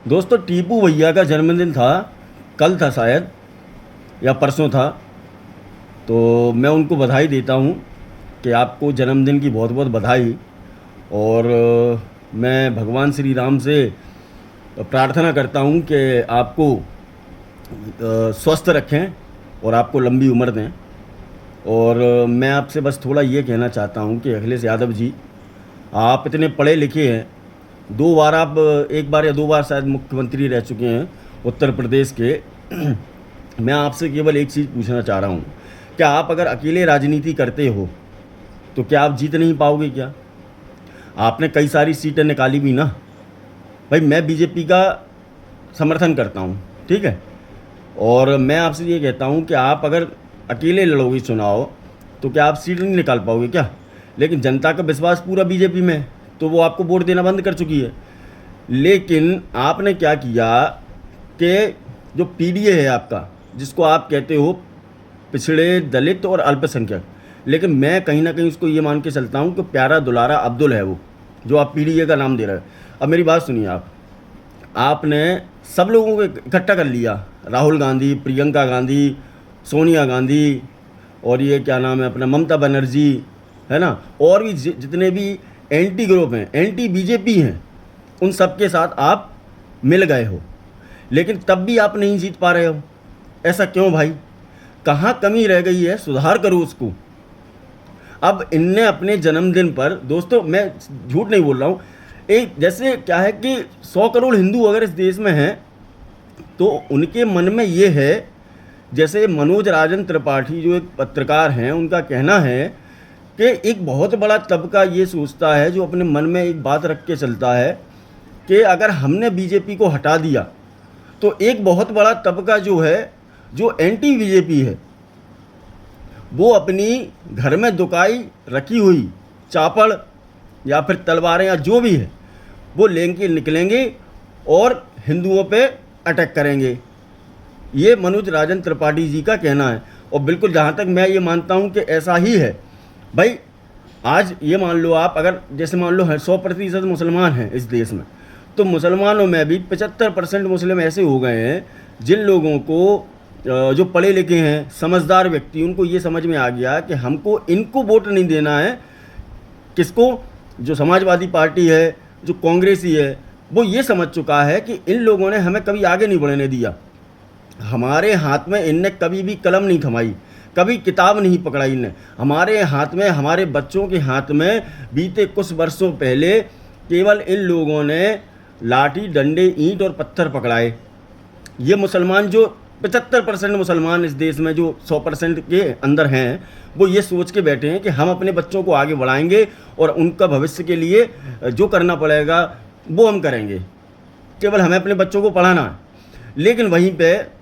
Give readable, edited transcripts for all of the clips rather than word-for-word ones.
दोस्तों, टीपू भैया का जन्मदिन था, कल था शायद या परसों था। तो मैं उनको बधाई देता हूँ कि आपको जन्मदिन की बहुत बहुत बधाई। और मैं भगवान श्री राम से प्रार्थना करता हूँ कि आपको स्वस्थ रखें और आपको लंबी उम्र दें। और मैं आपसे बस थोड़ा ये कहना चाहता हूँ कि अखिलेश यादव जी, आप इतने पढ़े लिखे हैं। दो बार आप, एक बार या दो बार शायद मुख्यमंत्री रह चुके हैं उत्तर प्रदेश के। मैं आपसे केवल एक चीज़ पूछना चाह रहा हूँ, क्या आप अगर अकेले राजनीति करते हो तो क्या आप जीत नहीं पाओगे क्या? आपने कई सारी सीटें निकाली भी ना। भाई, मैं बीजेपी का समर्थन करता हूँ, ठीक है। और मैं आपसे ये कहता हूँ कि आप अगर अकेले लड़ोगे चुनाव तो क्या आप सीट नहीं निकाल पाओगे क्या? लेकिन जनता का विश्वास पूरा बीजेपी में है, तो वो आपको वोट देना बंद कर चुकी है। लेकिन आपने क्या किया कि जो पीडीए है आपका, जिसको आप कहते हो पिछड़े, दलित और अल्पसंख्यक, लेकिन मैं कहीं ना कहीं उसको ये मान के चलता हूँ कि प्यारा दुलारा अब्दुल है वो, जो आप पीडीए का नाम दे रहे हो। अब मेरी बात सुनिए, आपने सब लोगों को इकट्ठा कर लिया, राहुल गांधी, प्रियंका गांधी, सोनिया गांधी, और ये क्या नाम है अपना, ममता बनर्जी, है ना, और भी जितने भी एंटी ग्रुप हैं, एंटी बीजेपी हैं, उन सब के साथ आप मिल गए हो। लेकिन तब भी आप नहीं जीत पा रहे हो। ऐसा क्यों भाई? कहाँ कमी रह गई है? सुधार करो उसको। अब इनने अपने जन्मदिन पर, दोस्तों मैं झूठ नहीं बोल रहा हूँ, एक जैसे क्या है कि 100 करोड़ हिंदू अगर इस देश में हैं तो उनके मन में ये है, जैसे मनोज राजन त्रिपाठी जो एक पत्रकार हैं, उनका कहना है कि एक बहुत बड़ा तबका ये सोचता है, जो अपने मन में एक बात रख के चलता है कि अगर हमने बीजेपी को हटा दिया तो एक बहुत बड़ा तबका जो है, जो एंटी बीजेपी है, वो अपनी घर में दुकाई रखी हुई चापड़ या फिर तलवारें या जो भी है वो लेके निकलेंगे और हिंदुओं पे अटैक करेंगे। ये मनोज राजन त्रिपाठी जी का कहना है। और बिल्कुल जहाँ तक मैं ये मानता हूँ कि ऐसा ही है। भाई, आज ये मान लो आप, अगर जैसे मान लो 100% मुसलमान हैं इस देश में, तो मुसलमानों में भी 75% मुस्लिम ऐसे हो गए हैं जिन लोगों को, जो पढ़े लिखे हैं, समझदार व्यक्ति, उनको ये समझ में आ गया कि हमको इनको वोट नहीं देना है। किसको? जो समाजवादी पार्टी है, जो कांग्रेसी है, वो ये समझ चुका है कि इन लोगों ने हमें कभी आगे नहीं बढ़ने दिया। हमारे हाथ में इनने कभी भी कलम नहीं थमाई, कभी किताब नहीं पकड़ाई इनने। हमारे हाथ में, हमारे बच्चों के हाथ में बीते कुछ वर्षों पहले केवल इन लोगों ने लाठी, डंडे, ईंट और पत्थर पकड़ाए। ये मुसलमान, जो 75% मुसलमान इस देश में जो 100% के अंदर हैं, वो ये सोच के बैठे हैं कि हम अपने बच्चों को आगे बढ़ाएंगे और उनका भविष्य के लिए जो करना पड़ेगा वो हम करेंगे, केवल हमें अपने बच्चों को पढ़ाना है। लेकिन वहीं पे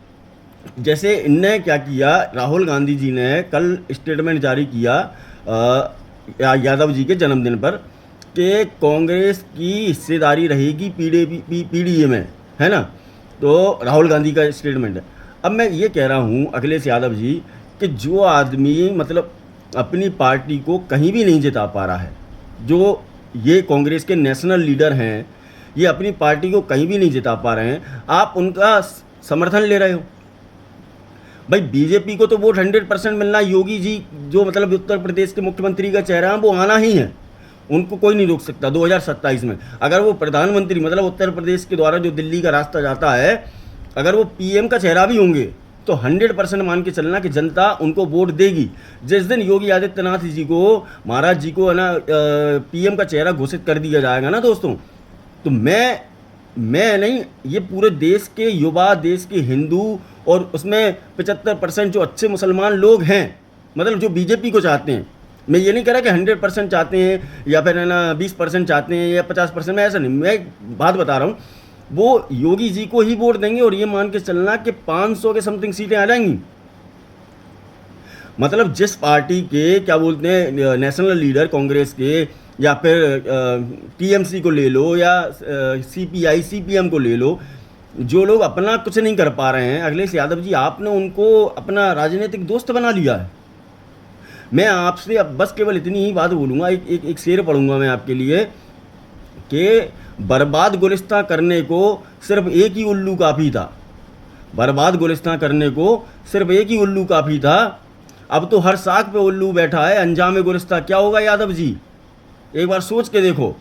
जैसे इनने क्या किया, राहुल गांधी जी ने कल स्टेटमेंट जारी किया यादव जी के जन्मदिन पर कि कांग्रेस की हिस्सेदारी रहेगी पीडीए में, है ना। तो राहुल गांधी का स्टेटमेंट है। अब मैं ये कह रहा हूँ अखिलेश यादव जी, कि जो आदमी मतलब अपनी पार्टी को कहीं भी नहीं जिता पा रहा है, जो ये कांग्रेस के नेशनल लीडर हैं, ये अपनी पार्टी को कहीं भी नहीं जिता पा रहे हैं, आप उनका समर्थन ले रहे हो। भाई, बीजेपी को तो वोट 100% मिलना, योगी जी जो मतलब उत्तर प्रदेश के मुख्यमंत्री का चेहरा है, वो आना ही है। उनको कोई नहीं रोक सकता 2027 में। अगर वो प्रधानमंत्री, मतलब उत्तर प्रदेश के द्वारा जो दिल्ली का रास्ता जाता है, अगर वो पीएम का चेहरा भी होंगे तो 100% मान के चलना कि जनता उनको वोट देगी। जिस दिन योगी आदित्यनाथ जी को, महाराज जी को, है ना, पीएम का चेहरा घोषित कर दिया जाएगा ना दोस्तों, तो मैं नहीं, ये पूरे देश के युवा, देश के हिंदू, और उसमें 75% जो अच्छे मुसलमान लोग हैं, मतलब जो बीजेपी को चाहते हैं। मैं ये नहीं कह रहा कि 100% चाहते हैं या फिर है ना 20% चाहते हैं या 50%, में ऐसा नहीं, मैं एक बात बता रहा हूँ, वो योगी जी को ही वोट देंगे। और ये मान के चलना कि 500 के समथिंग सीटें आ जाएंगी। मतलब जिस पार्टी के, क्या बोलते हैं, नेशनल लीडर कांग्रेस के, या फिर टीएमसी को ले लो, या सीपीआई सीपीएम को ले लो, जो लोग अपना कुछ नहीं कर पा रहे हैं, अखिलेश यादव जी आपने उनको अपना राजनीतिक दोस्त बना लिया है। मैं आपसे अब बस केवल इतनी ही बात बोलूँगा, एक एक एक शेर पढ़ूंगा मैं आपके लिए कि बर्बाद गुलिस्तां करने को सिर्फ एक ही उल्लू काफ़ी था। बर्बाद गुलिस्तां करने को सिर्फ एक ही उल्लू काफ़ी था। अब तो हर साख पे उल्लू बैठा है। अंजाम गुलिस्तां क्या होगा यादव जी? एक बार सोच के देखो।